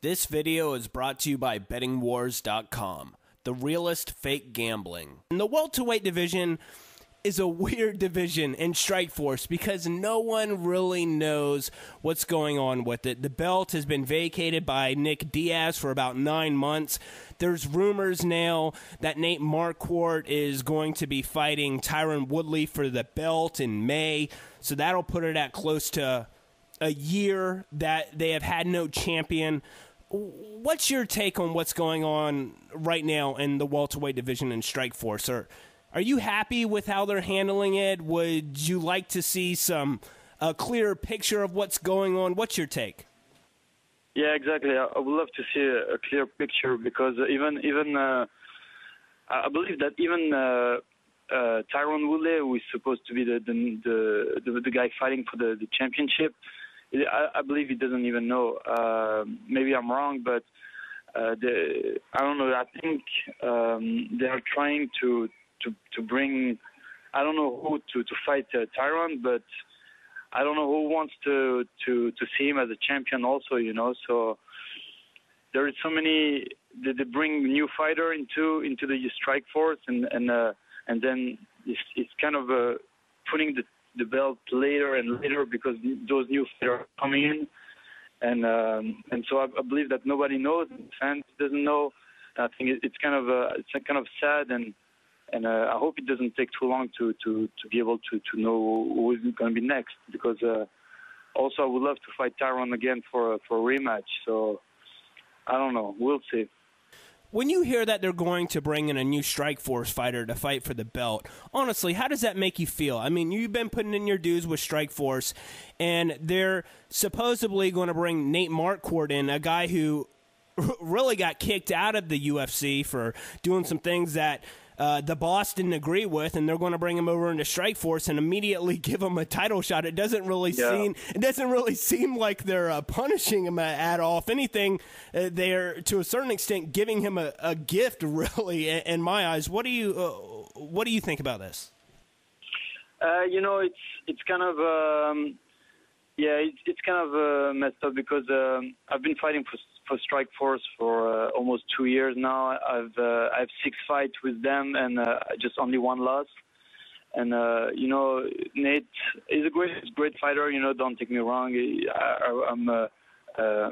This video is brought to you by bettingwars.com, the realest fake gambling. And the welterweight division is a weird division in Strikeforce because no one really knows what's going on with it. The belt has been vacated by Nick Diaz for about 9 months. There's rumors now that Nate Marquardt is going to be fighting Tyron Woodley for the belt in May, so that'll put it at close to a year that they have had no champion. What's your take on what's going on right now in the welterweight division in Strikeforce? Are you happy with how they're handling it? Would you like to see a clearer picture of what's going on? What's your take? Yeah, exactly. I would love to see a clear picture because even I believe that even Tyron Woodley, who is supposed to be the guy fighting for the championship, I believe he doesn't even know. Maybe I'm wrong, but I don't know. I think they are trying to bring, I don't know who to fight Tyron, but I don't know who wants to see him as a champion also, you know. So there is so many, they bring new fighter into the Strikeforce, and then it's kind of putting the belt later and later because those new fighters are coming in, and so I believe that nobody knows, fans doesn't know. I think it's kind of sad, and I hope it doesn't take too long to be able to know who is going to be next, because also I would love to fight Tyron again for a rematch. So I don't know, we'll see. When you hear that they're going to bring in a new Strikeforce fighter to fight for the belt, honestly, how does that make you feel? I mean, you've been putting in your dues with Strikeforce, and they're supposedly going to bring Nate Marquardt in, a guy who really got kicked out of the UFC for doing some things that the boss didn't agree with, and they're going to bring him over into Strikeforce and immediately give him a title shot. It doesn't really seem like they're punishing him at all. If anything, they're to a certain extent giving him a gift. Really, in my eyes, what do you think about this? You know, it's kind of it's kind of messed up because I've been fighting for Strikeforce for almost 2 years now. I have 6 fights with them, and just only 1 loss. And you know, Nate is a great fighter. You know, don't take me wrong. I'm a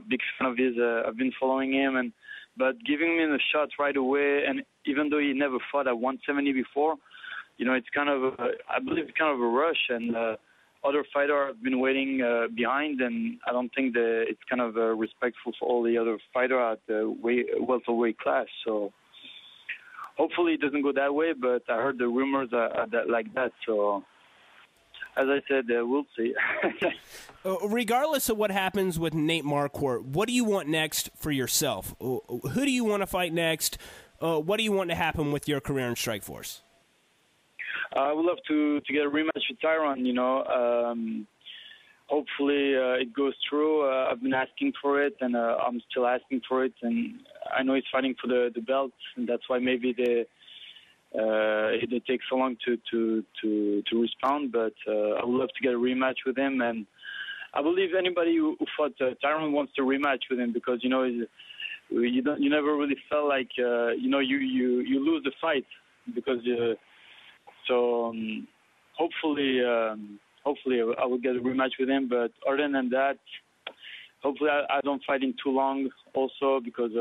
big fan of his. I've been following him, but giving him a shot right away, and even though he never fought at 170 before, you know, it's kind of I believe it's kind of a rush, and other fighters have been waiting behind, and I don't think that it's kind of respectful for all the other fighters at the welterweight class. So hopefully it doesn't go that way, but I heard the rumors are like that. So as I said, we'll see. Regardless of what happens with Nate Marquardt, what do you want next for yourself? Who do you want to fight next? What do you want to happen with your career in Strikeforce? I would love to get a rematch with Tyron, you know. Hopefully it goes through. I've been asking for it, and I'm still asking for it. And I know he's fighting for the belt, and that's why maybe they take so long to respond. But I would love to get a rematch with him, and I believe anybody who fought Tyron wants to rematch with him, because you know you never really felt like you know you lose the fight because. So hopefully I will get a rematch with him. But other than that, hopefully I don't fight in too long also, because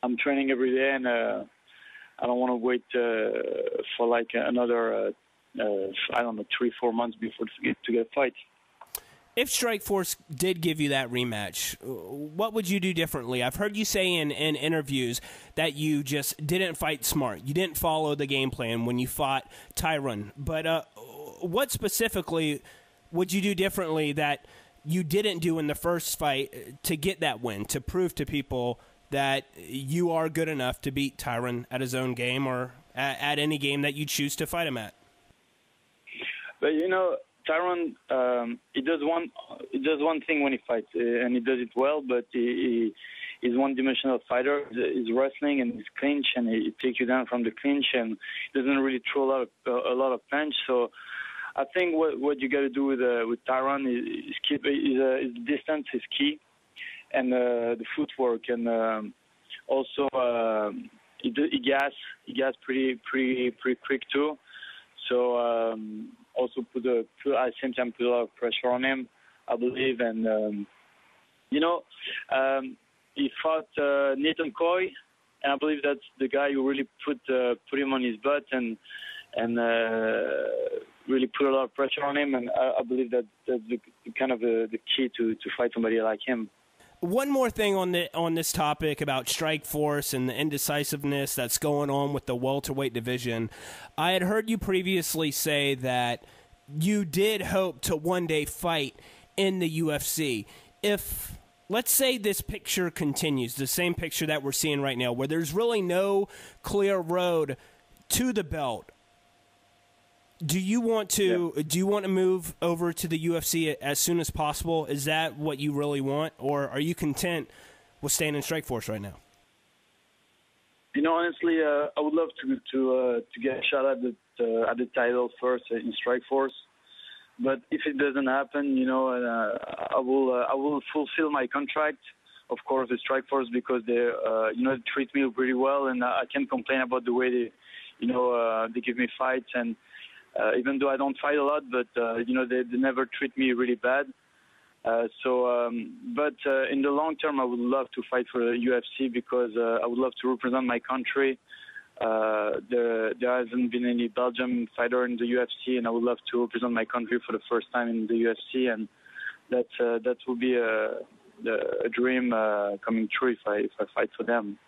I'm training every day, and I don't want to wait for like another, I don't know, 3-4 months before to get a fight. If Strikeforce did give you that rematch, what would you do differently? I've heard you say in interviews that you just didn't fight smart. You didn't follow the game plan when you fought Tyron. But what specifically would you do differently that you didn't do in the first fight to get that win, to prove to people that you are good enough to beat Tyron at his own game or at any game that you choose to fight him at? But, you know, Tyron, he does one thing when he fights, and he does it well. But he's one-dimensional fighter. He's wrestling and he's clinch, and he takes you down from the clinch, and doesn't really throw a lot of punch. So I think what you got to do with Tyron is keep his distance is key. and the footwork, and also he gas pretty quick too. So also at the same time put a lot of pressure on him, I believe, and he fought Nate Marquardt, and I believe that's the guy who really put him on his butt and really put a lot of pressure on him, and I believe that's the kind of the key to fight somebody like him. One more thing on this topic about Strikeforce and the indecisiveness that's going on with the welterweight division. I had heard you previously say that you did hope to one day fight in the UFC. If, let's say, this picture continues, the same picture that we're seeing right now, where there's really no clear road to the belt, do you want to move over to the UFC as soon as possible? Is that what you really want, or are you content with staying in Strikeforce right now? Honestly, I would love to get a shot at the title first in Strikeforce. But if it doesn't happen, I will fulfill my contract, of course, with Strikeforce, because they treat me really well, and I can't complain about the way they give me fights, and even though I don't fight a lot, but they never treat me really bad. But in the long term, I would love to fight for the UFC, because I would love to represent my country. There hasn't been any Belgian fighter in the UFC, and I would love to represent my country for the first time in the UFC, and that will be a dream coming true if I fight for them.